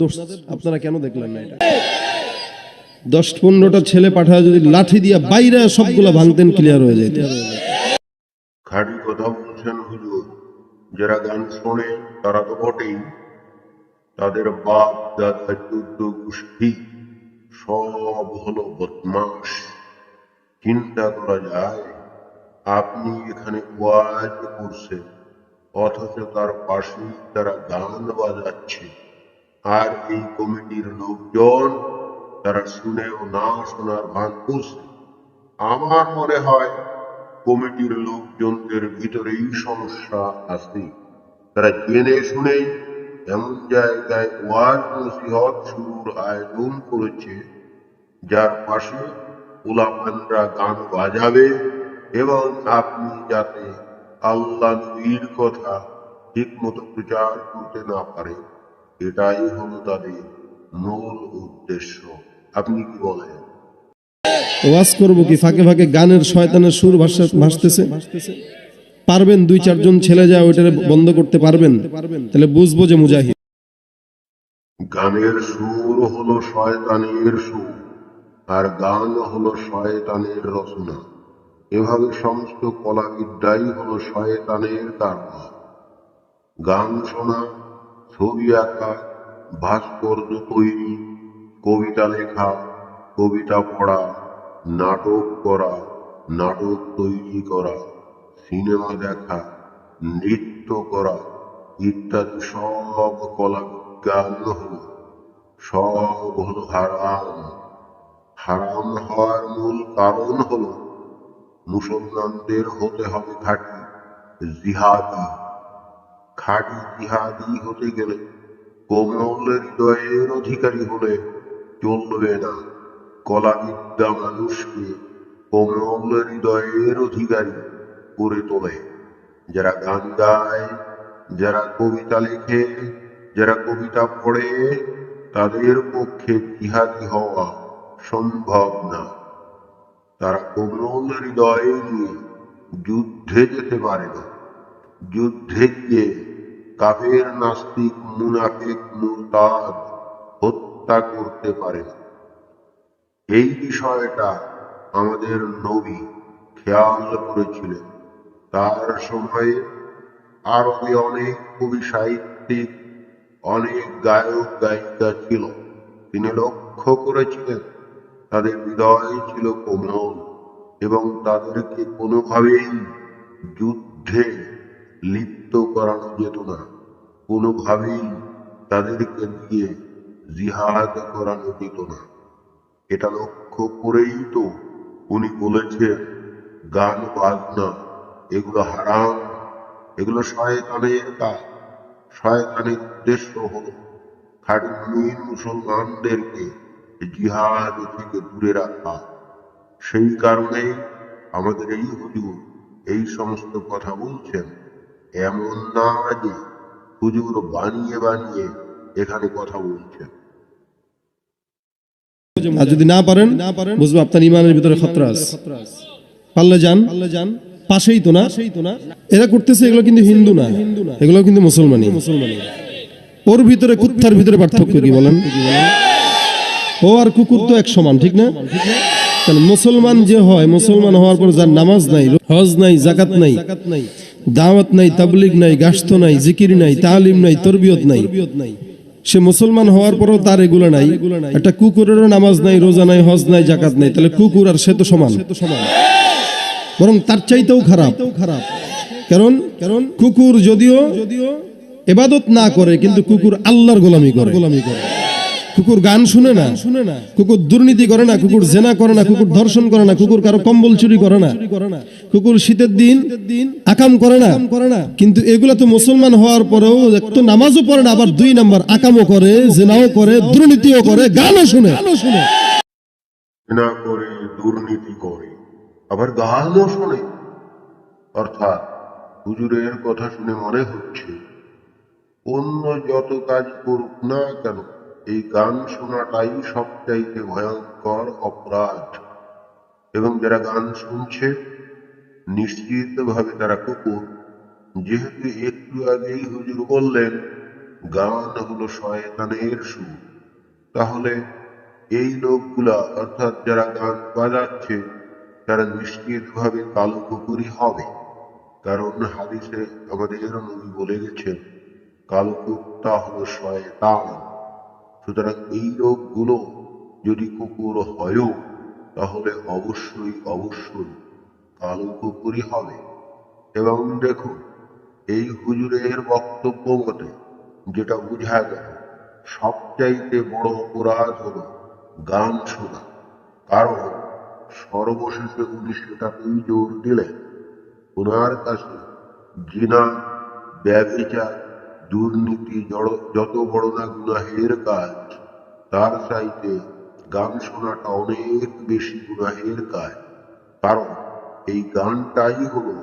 দোষ আপনারা কেন দেখলেন না? এটা 10-15টা ছেলে পাঠায় যদি লাঠি দিয়া বাইরে সবগুলা ভাঙতেন, ক্লিয়ার হয়ে যেত। খাঁটি কথা বলছেন হুজুর। যারা গান শোনে তারা তো বটেই, তাদের বাপ দাদা 14 গোষ্ঠী সব হলো বদমাস। চিন্তা করা যায়, আপনি এখানে ওয়াজ করছেন, অথচ তার পাশেই তারা গান বাজাচ্ছে। আর এই কমিটির লোকজন তারা শুনেও না শোনার ভান করছে। আমার মনে হয় কমিটির লোকজনদের ভিতরেই সমস্যা আছে। তারা জেনে শুনেই এমন জায়গায় ওয়াজ নসিহত শুরুর আয়োজন করেছে, যার পাশে পোলাপানরা গান বাজাবে এবং আপনি যাতে আল্লাহ নবীর কথা ঠিক মতো প্রচার করতে না পারে, এটাই হলো তাদের মূল উদ্দেশ্য। আপনি কি বলেন? ওয়াজ করবো কি, ফাঁকে ফাঁকে গানের শয়তানের সুর ভাসতেছে। পারবেন 2-4 জন ছেলে যায় ওইটা বন্ধ করতে পারবেন, তাহলে বুঝবো যে মুজাহিদ। গানের সুর হলো শয়তানের সুর, আর গান হলো শয়তানের রচনা। এভাবে সমস্ত কলাবিদ্যাই হলো শয়তানের কারবার। গান শোনা, ছবি আঁকা, ভাস্কর্য তৈরি, কবিতা লেখা, কবিতা পড়া, নাটক করা, নাটক তৈরি করা, সিনেমা দেখা, নৃত্য করা ইত্যাদি সব কলা বিজ্ঞান হলো, সব হলো হারাম। হারাম হওয়ার মূল কারণ হলো মুসলমানদের হতে হবে খাঁটি জিহাদি। খাঁটি জিহাদি হতে গেলে কোমল হৃদয়ের অধিকারী হলে চলবে না। কলাবিদ্যা মানুষকে কোমল হৃদয়ের অধিকারী করে তোলে। যারা গান গায়, যারা কবিতা লেখে, যারা কবিতা পড়ে, তাদের পক্ষে জিহাদি হওয়া সম্ভব না। তারা কোমল হৃদয় নিয়ে যুদ্ধে যেতে পারে না। যুদ্ধে গিয়ে কাফের, নাস্তিক, মুনাফিক, মুরতাদ হত্যা করতে পারে না। এই বিষয়টা আমাদের নবী খেয়াল করেছিলেন। তার সময়ে আরবে অনেক কবি সাহিত্যিক, অনেক গায়ক গায়িকা ছিল। তিনি লক্ষ্য করেছিলেন তাদের হৃদয় ছিল কোমল এবং তাদেরকে কোনোভাবেই যুদ্ধে লিপ্ত করানো যেত না। কোনোভাবেই তাদেরকে দিয়ে জিহাদ করানো যেত না। এটা লক্ষ্য করেই তো উনি বলেছেন গান বাজনা এগুলো হারাম, এগুলো শয়তানের কাজ। শয়তানের উদ্দেশ্য হলো খাঁটি মুমিন মুসলমানদেরকে জিহাদ থেকে দূরে রাখা। সেই কারণে আমাদের এই হুজুর এই সমস্ত কথা বলছেন। এমন না যে হুজুর বানিয়ে বানিয়ে এখানে কথা বলছেন। আর যদি না পারেন, বুঝবো আপনার ইমানের ভিতরে খতরা আছে। পারলে যান, পাশেই তো না। এরা করতেছে এগুলো কিন্তু হিন্দু না, এগুলো কিন্তু মুসলমানি। ওর ভিতরে কুত্তার ভিতরে পার্থক্য কি বলেন? ও আর কুকুর তো এক সমান, ঠিক না? তাহলে মুসলমান যে হয়, মুসলমান হওয়ার পর যার নামাজ নাই, হজ নাই, জাকাত নাই, দাওয়াত নাই, তাবলীগ নাই, গাসতো নাই, জিকির নাই, তালিম নাই, তরবিয়ত নাই, সে মুসলমান হওয়ার পরও তার এগুলো নাই। একটা কুকুরেরও নামাজ নাই, রোজা নাই, হজ নাই, জাকাত নাই, তাহলে কুকুর আর সে তো সমান, বরং তার চাইতেও খারাপ। কারণ কুকুর যদিও ইবাদত না করে, কিন্তু কুকুর আল্লাহর গোলামি করে। কুকুর গান শুনে না, কুকুর দুর্নীতি করে না, কুকুর জেনা করে না, কুকুর ধর্ষণ করে না, কুকুর কারো কম্বল চুরি করে না, কুকুর শীতের দিন আকাম করে না। কিন্তু এগুলা তো মুসলমান হওয়ার পরেও একটু নামাজও পড়ে না, আবার 2 নাম্বার আকামও করে, জেনাও করে, দুর্নীতিও করে, গানও শুনে। জেনা করে, দুর্নীতি করে, আবার গানও শোনে। অর্থাৎ হুজুরের কথা শুনে মনে হচ্ছে অন্য যত কাজ করুক না কেন, এই গান শোনাটাই সবচাইতে ভয়ঙ্কর অপরাধ। এবং যারা গান শুনছে নিশ্চিতভাবে তারা কুকুর। যেহেতু একটু আগেই হুজুর বললেন গান হলো শয়তানের সুর। তাহলে এই লোকগুলা অর্থাৎ যারা গান বাজাচ্ছে তারা নিশ্চিতভাবে কালো কুকুরই হবে। কারণ হাদিসে আমাদের নবী বলে গেছেন কালো কুকুরটা হলো শয়তান। সুতরাং এই লোকগুলো যদি কুকুর হয়ও তাহলে অবশ্যই অবশ্যই কালো কুকুরই হবে। এবং দেখুন, এই হুজুরের বক্তব্য মতে যেটা বোঝা গেল, সবচাইতে বড় অপরাধ হলো গান শোনা। কারণ সর্বশেষে উনি সেটাতেই জোর দিলেন। ওনার কাছে জিনা, ব্যভিচার, দুর্নীতি যত বড় না গুনাহের কাজ, তার চাইতে গান শোনাটা অনেক বেশি গুনাহের কাজ। কারণ এই গানটাই হলো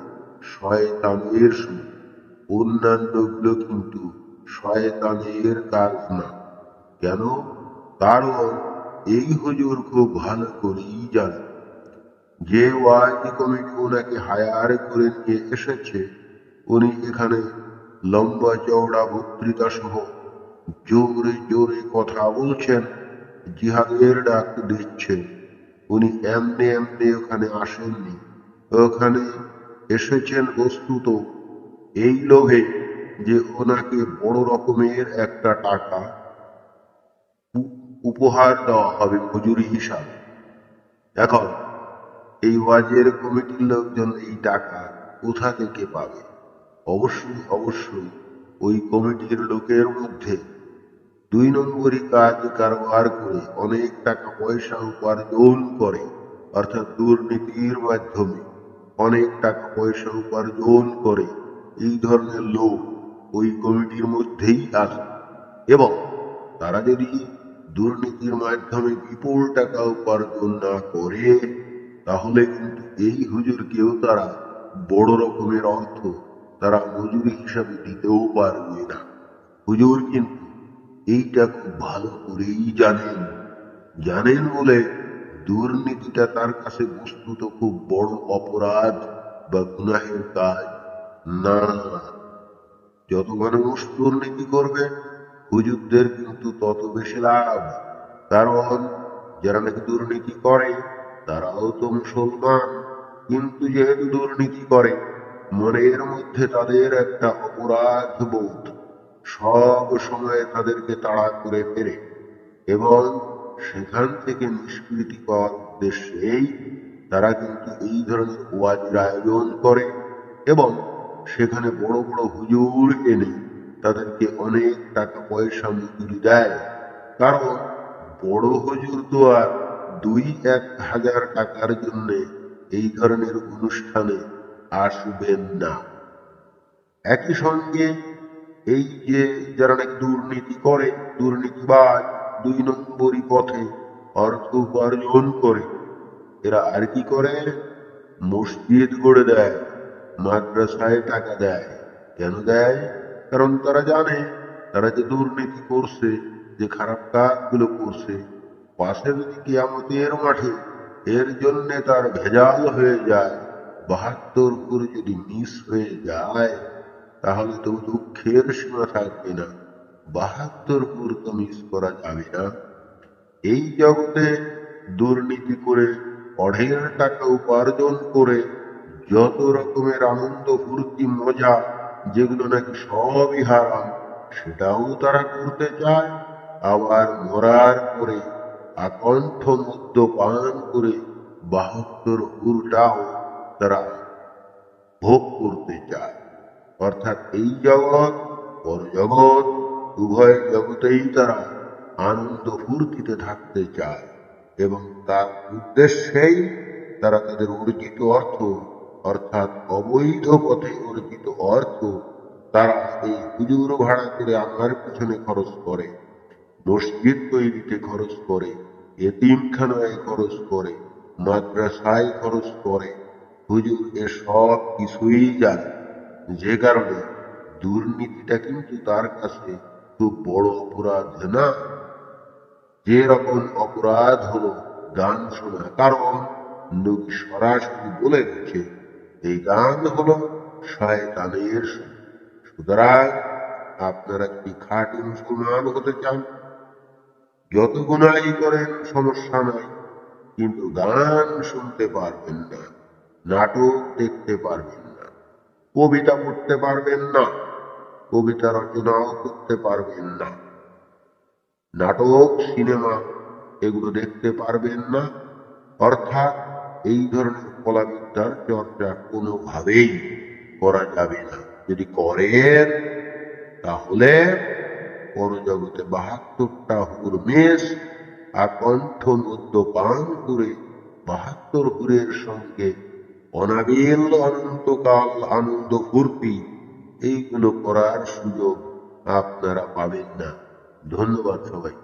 শয়তানের সুর, অন্যান্যগুলো কিন্তু শয়তানের কাজ না। কেন? কারণ এই হুজুর খুব ভালো করেই জানে যে ওয়াইজ কমিটি ওনাকে হায়ার করে নিয়ে এসেছে, উনি এখানে লম্বা চওড়া বক্তৃতা সহ জোরে জোরে কথা বলছেন, জিহাদের ডাক দিচ্ছেন। উনি এমনি এমনি ওখানে আসেননি, ওখানে এসেছেন বস্তুত এই লোভে যে ওনাকে বড় রকমের একটা টাকা উপহার দেওয়া হবে মজুরি হিসাবে। এখন এই ওয়াজের কমিটির লোকজন এই টাকা কোথা থেকে পাবে? অবশ্যই অবশ্যই ওই কমিটির লোকের মধ্যে 2 নম্বরই কাজ কারবার করে অনেক টাকা পয়সা উপার্জন করে, অর্থাৎ দুর্নীতির মাধ্যমে অনেক টাকা পয়সা উপার্জন করে এই ধরনের লোক ওই কমিটির মধ্যেই আছে। এবং তারা যদি দুর্নীতির মাধ্যমে বিপুল টাকা উপার্জন না করে তাহলে কিন্তু এই হুজুরকেও তারা বড় রকমের অর্থ তারা মজুরি হিসাবে দিতেও পারবে না। হুজুর কিন্তু এইটা খুব ভালো করেই জানেন বলে দুর্নীতিটা তার কাছে বস্তুত খুব বড় অপরাধ বা গুনাহের কাজ না। যত মানুষ দুর্নীতি করবে হুজুরদের কিন্তু তত বেশি লাভ। কারণ যারা নাকি দুর্নীতি করে তারাও তো মুসলমান, কিন্তু যেহেতু দুর্নীতি করে মনের মধ্যে তাদের একটা অপরাধ বোধ সব সময় তাদেরকে তাড়া করে ফেরে, এবং সেখান থেকে নিষ্কৃতি পাওয়ার উদ্দেশ্যেই তারা কিন্তু এই ধরনের ওয়াজের আয়োজন করে এবং সেখানে বড় বড় হুজুর এনে তাদেরকে অনেক টাকা পয়সা মজুরি দেয়। কারণ বড় হুজুর তো আর 2-1 হাজার টাকার জন্য এই ধরনের অনুষ্ঠানে আসবেন না। একই সঙ্গে এই যে যারা নাকি দুর্নীতি করে, দুর্নীতিবাজ, 2 নম্বরই পথে অর্থ উপার্জন করে, এরা আর কি করে? মসজিদ গড়ে দেয়, মাদ্রাসায় টাকা দেয়। কেন দেয়? কারণ তারা জানে তারা যে দুর্নীতি করছে, যে খারাপ কাজগুলো করছে, পাশে যদি কিয়ামতের মাঠে এর জন্য তার ভেজাল হয়ে যায়, 72 করে যদি মিস হয়ে যায় তাহলে তো দুঃখের সীমা থাকবে না। 72 তো মিস করা যাবে না। এই জগতে দুর্নীতি করে অঢের টাকা উপার্জন করে যত রকমের আনন্দ ফুর্তি মজা যেগুলো নাকি সবই হারাম সেটাও তারা করতে চায়। আবার মরার পরে আকণ্ঠ মদ্যপান করে 72 হুরটাও তারা ভোগ করতে চায়। অর্থাৎ এই জগৎ পরজগৎ উভয় জগতেই তারা আনন্দ ফুর্তিতে থাকতে চায়, এবং তার উদ্দেশ্যেই তারা তাদের অর্জিত অর্থ, অর্থাৎ অবৈধ পথে অর্জিত অর্থ তারা এই হুজুর ভাড়া করে আনার পিছনে খরচ করে, মসজিদ তৈরিতে খরচ করে, এতিমখানায় খরচ করে, মাদ্রাসায় খরচ করে। হুজুর এসব কিছুই জানে, যে কারণে দুর্নীতিটা কিন্তু তার কাছে খুব বড় অপরাধ না। যে রকম অপরাধ হলো গান শোনা, কারণ নবী সরাসরি বলে গেছে এই গান হলো শয়তানের সুর। সুতরাং আপনারা কি খাঁটি মুসলমান হতে চান? যত গুনাহই করেন সমস্যা নাই, কিন্তু গান শুনতে পারবেন না, নাটক দেখতে পারবেন না, কবিতা পড়তে পারবেন না, কবিতা রচনাও করতে পারবেন না, নাটক সিনেমা এগুলো দেখতে পারবেন না। অর্থাৎ এই ধরনের কলাবিদ্যার চর্চা কোনোভাবেই করা যাবে না। যদি করেন তাহলে পরজগতে 72টা হুর মেষ আকণ্ঠ মদ্যপান করে 72 হুরের সঙ্গে অনাবিল অনন্তকাল আনন্দ ফুর্তি এইগুলো করার সুযোগ আপনারা পাবেন না। ধন্যবাদ সবাই।